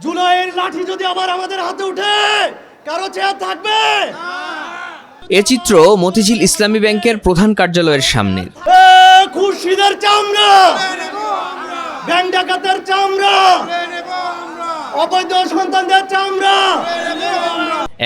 জুলাইয়ের লাঠি যদি আবার আমাদের হাতে উঠে কারো চেয়ার থাকবে। এ চিত্র মতিঝিল ইসলামী ব্যাংকের প্রধান কার্যালয়ের সামনে। খুরশিদের চামড়া, ব্যাংক ডাকাতের চামড়া, অবৈধ সন্তানদের চামড়া।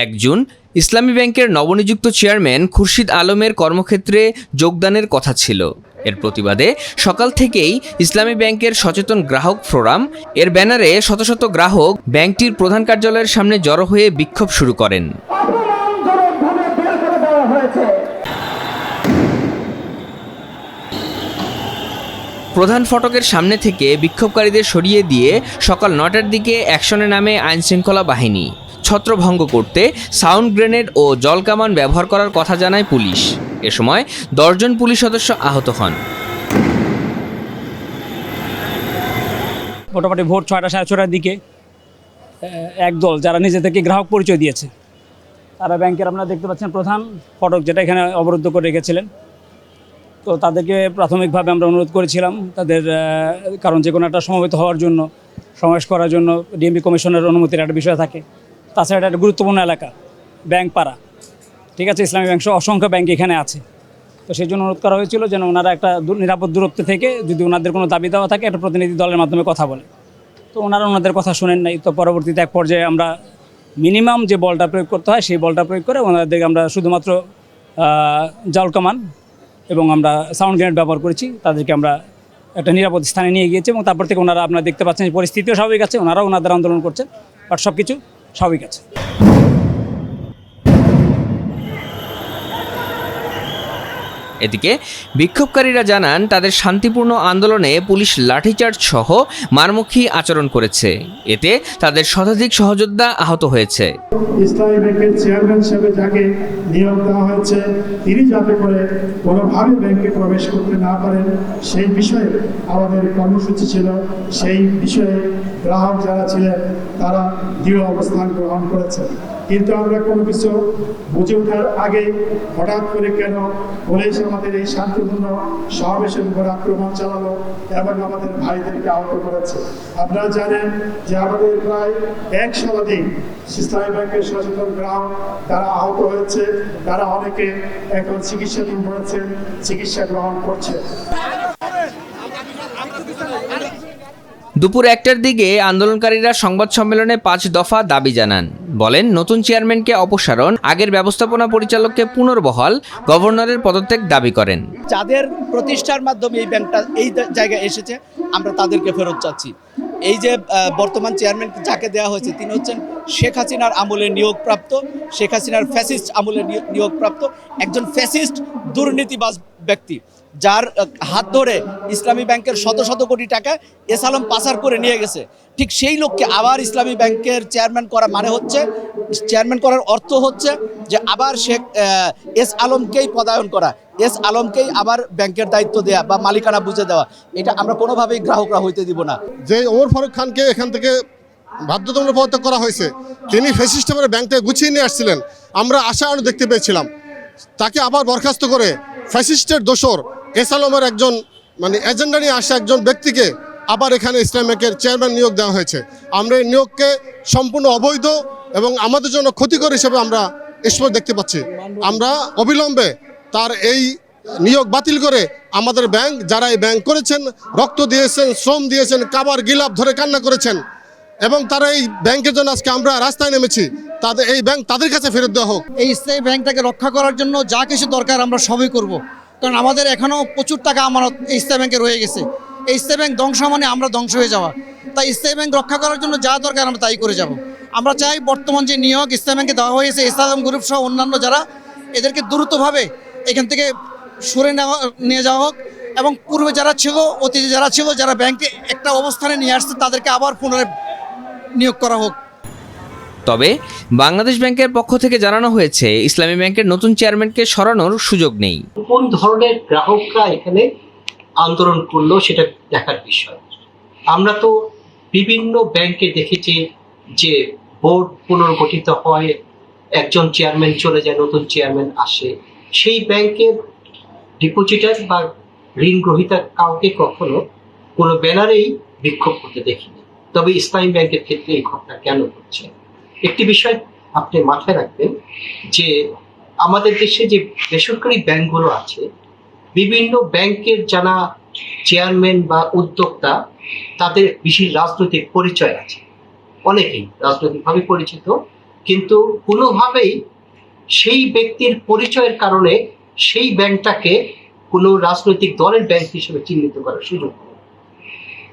1 জুন ইসলামী ব্যাংকের নবনিযুক্ত চেয়ারম্যান খুরশিদ আলমের কর্মক্ষেত্রে যোগদানের কথা ছিল। এর প্রতিবাদে সকাল থেকেই ইসলামী ব্যাংকের সচেতন গ্রাহক ফোরাম এর ব্যানারে শত শত গ্রাহক ব্যাংকটির প্রধান কার্যালয়ের সামনে জড়ো হয়ে বিক্ষোভ শুরু করেন। প্রধান ফটকের সামনে থেকে বিক্ষোভকারীদের সরিয়ে দিয়ে সকাল 9টার দিকে অ্যাকশনে নামে আইনশৃঙ্খলা বাহিনী। ছত্রভঙ্গ করতে সাউন্ড গ্রেনেড ও জলকামান ব্যবহার করার কথা জানায় পুলিশ। এ সময় 10 জন পুলিশ সদস্য আহত হন। মোটামুটি ভোর 6টা সাড়ে 6টার দিকে একদল যারা নিজে থেকে গ্রাহক পরিচয় দিয়েছে, তারা ব্যাংকের আপনারা দেখতে পাচ্ছেন প্রধান ফটক যেটা এখানে অবরুদ্ধ করে রেখেছিলেন। তো তাদেরকে প্রাথমিকভাবে আমরা অনুরোধ করেছিলাম তাদের, কারণ যে কোনো একটা সমবেত হওয়ার জন্য, সমাবেশ করার জন্য ডিএমপি কমিশনের অনুমতির একটা বিষয় থাকে। তাছাড়া এটা একটা গুরুত্বপূর্ণ এলাকা, ব্যাংক পাড়া, ঠিক আছে, ইসলামী ব্যাংক সহ অসংখ্য ব্যাংক এখানে আছে। তো সেই জন্য অনুরোধ করা হয়েছিল যেন ওনারা একটা নিরাপদ দূরত্ব থেকে যদি ওনাদের কোনো দাবি দেওয়া থাকে একটা প্রতিনিধি দলের মাধ্যমে কথা বলে। তো ওনারা ওনাদের কথা শুনেন নাই। তো পরবর্তীতে এক পর্যায়ে আমরা মিনিমাম যে বলটা প্রয়োগ করতে হয় সেই বলটা প্রয়োগ করে ওনাদেরকে আমরা শুধুমাত্র জলকামান এবং আমরা সাউন্ড গ্রেনেড ব্যবহার করেছি। তাদেরকে আমরা একটা নিরাপদ স্থানে নিয়ে গিয়েছি এবং তারপর থেকে ওনারা আপনারা দেখতে পাচ্ছেন পরিস্থিতিও স্বাভাবিক আছে, ওনারাও ওনাদের আন্দোলন করছেন, বাট সব কিছু স্বাভাবিক আছে। এদিকে বিক্ষোভকারীরা জানান তাদের শান্তিপূর্ণ আন্দোলনে পুলিশ লাঠিচার্জ সহ মারমুখী আচরণ করেছে। এতে তাদের শতাধিক সহযোদ্ধা আহত হয়েছে। ইসলামী ব্যাংকের চেয়ারম্যান হিসেবে যাকে নিয়োগ দেওয়া হয়েছে তিনি যাতে করে কোনোভাবে ব্যাংকে প্রবেশ করতে না পারেন সেই বিষয়ে আমাদের কর্মসূচি ছিল। সেই বিষয়ে গ্রাহক যারা ছিলেন তারা দৃঢ় অবস্থান গ্রহণ করেছে। কিন্তু আমরা কোনো কিছু বুঝে ওঠার আগে হঠাৎ করে কেন পুলিশ আমাদের এই শান্তিপূর্ণ সমাবেশের উপর আক্রমণ চালালো এবং আমাদের ভাইদেরকে আহত করেছে। আপনারা জানেন যে আমাদের প্রায় 1 শতাধিক ইসলামী ব্যাংকের সচেতন গ্রাহক তারা আহত হয়েছে, তারা অনেকে এখন চিকিৎসাধীন হয়েছেন, চিকিৎসা গ্রহণ করছে। দুপুর 1টার দিকে আন্দোলনকারীরা সংবাদ সম্মেলনে 5 দফা দাবি জানান। বলেন নতুন চেয়ারম্যানকে অপসারণ, আগের ব্যবস্থাপনা পরিচালককে পুনর্বহাল, গভর্নরের পদত্যাগ দাবি করেন। যাদের প্রতিষ্ঠার মাধ্যমে এই ব্যাংকটা এই জায়গায় এসেছে আমরা তাদেরকে ফেরত চাচ্ছি। এই যে বর্তমান চেয়ারম্যান যাকে দেওয়া হয়েছে তিনি হচ্ছেন শেখ হাসিনার আমলে নিয়োগপ্রাপ্ত, শেখ হাসিনার ফ্যাসিস্ট আমলে নিয়োগপ্রাপ্ত একজন ফ্যাসিস্ট দুর্নীতিবাজ ব্যক্তি, যার হাত ধরে ইসলামী ব্যাংকের শত শত কোটি টাকা এস আলম পাচার করে নিয়ে গেছে। ঠিক সেই লোককে আবার ইসলামী ব্যাংকের চেয়ারম্যান করা মানে হচ্ছে, চেয়ারম্যান করার অর্থ হচ্ছে যে আবার শেখ এস আলমকেই পদায়ন করা, এস আলমকেই আবার ব্যাংকের দায়িত্ব দেওয়া বা মালিকানা বুঝে দেওয়া। এটা আমরা কোনোভাবেই গ্রাহকরা হইতে দিব না। যে ওমর ফারুক খানকে এখান থেকে বাধ্যতামূলক পদত্যাগ করা হয়েছে, তিনি ফ্যাসিস্ট হিসেবে ব্যাংক থেকে গুছিয়ে নিয়ে আসছিলেন, আমরা আশানুরূপ দেখতে পেয়েছিলাম। তাকে আবার বরখাস্ত করে ফ্যাসিস্টের দোসর এস আলমের একজন এজেন্ডা নিয়ে আসা একজন ব্যক্তিকে আবার এখানে ইসলামী ব্যাংকের চেয়ারম্যান নিয়োগ দেওয়া হয়েছে। আমরা এই নিয়োগকে সম্পূর্ণ অবৈধ এবং আমাদের জন্য ক্ষতিকর হিসেবে আমরা স্পষ্ট দেখতে পাচ্ছি। আমরা অবিলম্বে তার এই নিয়োগ বাতিল করে আমাদের ব্যাংক, যারা এই ব্যাংক করেছেন, রক্ত দিয়েছেন, শ্রম দিয়েছেন, কাবার গিলাপ ধরে কান্না করেছেন এবং তারা এই ব্যাংকের জন্য আজকে আমরা রাস্তায় নেমেছি, তাদের এই ব্যাংক তাদের কাছে ফেরত দেওয়া হোক। এই ইসলামী ব্যাংকটাকে রক্ষা করার জন্য যা কিছু দরকার আমরা সবই করব, কারণ আমাদের এখনও প্রচুর টাকা আমানত এই ইসলামী ব্যাংকে রয়ে গেছে। এই ইসলামী ব্যাংক ধ্বংস মানে আমরা ধ্বংস হয়ে যাওয়া, তাই ইসলামী ব্যাংক রক্ষা করার জন্য যা দরকার আমরা তাই করে যাব। আমরা চাই বর্তমান যে নিয়োগ ইসলামী ব্যাংকে দেওয়া হয়েছে, ইসলাম গ্রুপ সহ অন্যান্য যারা, এদেরকে দ্রুতভাবে এখান থেকে সরে নিয়ে যাওয়া হোক এবং পূর্বে যারা ছিল, অতীতে যারা ছিল, যারা ব্যাংকে একটা অবস্থানে নিয়ে আসছে তাদেরকে আবার পুনরায় নিয়োগ করা হোক। তবে বাংলাদেশ ব্যাংকের পক্ষ থেকে জানানো হয়েছে ইসলামী ব্যাংকের নতুন চেয়ারম্যানকে সরানোর সুযোগ নেই। কোন ধরনের গ্রাহকরা এখানে আন্দোলন করলো সেটা দেখার বিষয়। আমরা তো বিভিন্ন ব্যাংকে দেখেছি যে বোর্ড পুনর্গঠিত হয়, একজন চেয়ারম্যান চলে যায়, নতুন চেয়ারম্যান আসে, সেই ব্যাংকের ডিপোজিটার বা ঋণ গ্রহীতা কাউকে কখনো কোনো ব্যানারেই বিক্ষোভ করতে দেখিনি। তবে ইসলামী ব্যাংকের ক্ষেত্রে এই ঘটনা কেন ঘটছে? একটি বিষয় আপনি মাথায় রাখবেন যে আমাদের দেশে যে বেসরকারি ব্যাংকগুলো আছে, বিভিন্ন ব্যাংকের যারা চেয়ারম্যান বা উদ্যোক্তা, তাদের বিশেষ রাজনৈতিক পরিচয় আছে। অনেকেই রাজনৈতিকভাবে পরিচিত, কিন্তু কোনোভাবেই সেই ব্যক্তির পরিচয়ের কারণে সেই ব্যাংকটাকে কোনো রাজনৈতিক দলের ব্যাংক হিসেবে চিহ্নিত করার সুযোগ নেই।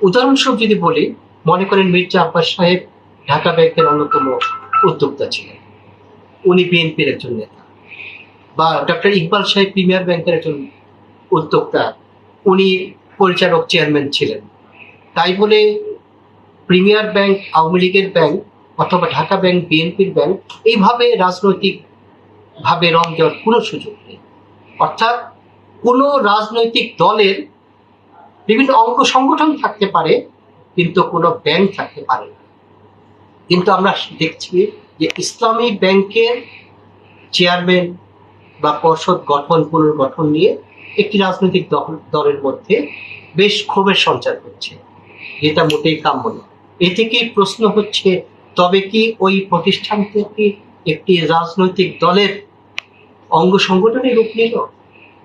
উদাহরণস্বরূপ যদি বলি, মনে করেন মির্জা আব্বাস সাহেব ঢাকা ব্যাংকের অন্যতম উদ্যোক্তা ছিলেন, উনি বিএনপির একজন নেতা। বা ডক্টর ইকবাল সাহেব প্রিমিয়ার ব্যাংকের একজন উদ্যোক্তা, উনি পরিচালক চেয়ারম্যান ছিলেন। তাই বলে প্রিমিয়ার ব্যাংক আওয়ামী লীগের ব্যাংক অথবা ঢাকা ব্যাংক বিএনপির ব্যাংক এইভাবে রাজনৈতিক ভাবে রং দেওয়ার কোনো সুযোগ নেই। অর্থাৎ কোনো রাজনৈতিক দলের বিভিন্ন অঙ্গ সংগঠন থাকতে পারে, কিন্তু কোনো ব্যাংক থাকতে পারে না। কিন্তু আমরা দেখছি যে ইসলামী ব্যাংকের চেয়ারম্যান বা পর্ষদ গঠন পুনর্গঠন নিয়ে একটি রাজনৈতিক দলের মধ্যে বেশ ক্ষোভের সঞ্চার হচ্ছে, যেটা মোটেই কাম্য নয়। এ থেকেই প্রশ্ন হচ্ছে, তবে কি ওই প্রতিষ্ঠান থেকে একটি রাজনৈতিক দলের অঙ্গ সংগঠনের রূপ নিল?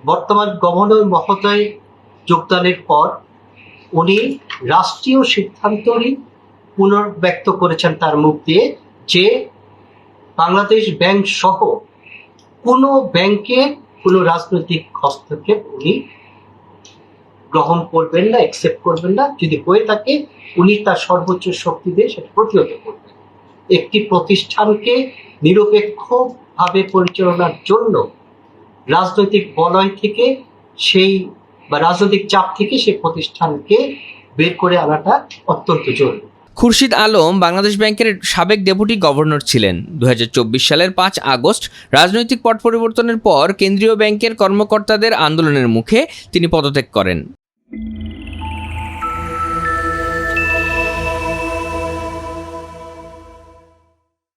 বর্তমান গভর্নর মহোদয় যোগদানের পর উনি রাষ্ট্রীয় সিদ্ধান্তই পুনর্ব্যক্ত করেছেন তার মুখ দিয়ে, যে বাংলাদেশ ব্যাংক সহ কোনো ব্যাংকে কোনো রাজনৈতিক হস্তক্ষেপ উনি গ্রহণ করবেন না, অ্যাকসেপ্ট করবেন না। যদি হয়ে থাকে উনি তার সর্বোচ্চ শক্তি দিয়ে সেটা প্রতিহত করবেন। একটি প্রতিষ্ঠানকে নিরপেক্ষভাবে পরিচালনার জন্য রাজনৈতিক বলয় থেকে সেই বা রাজনৈতিক চাপ থেকে সেই প্রতিষ্ঠানকে বের করে আনাটা অত্যন্ত জরুরি। খুরশিদ আলম বাংলাদেশ ব্যাংকের সাবেক ডেপুটি গভর্নর ছিলেন। 2024 সালের 5 আগস্ট রাজনৈতিক পট পরিবর্তনের পর কেন্দ্রীয় ব্যাংকের কর্মকর্তাদের আন্দোলনের মুখে তিনি পদত্যাগ করেন।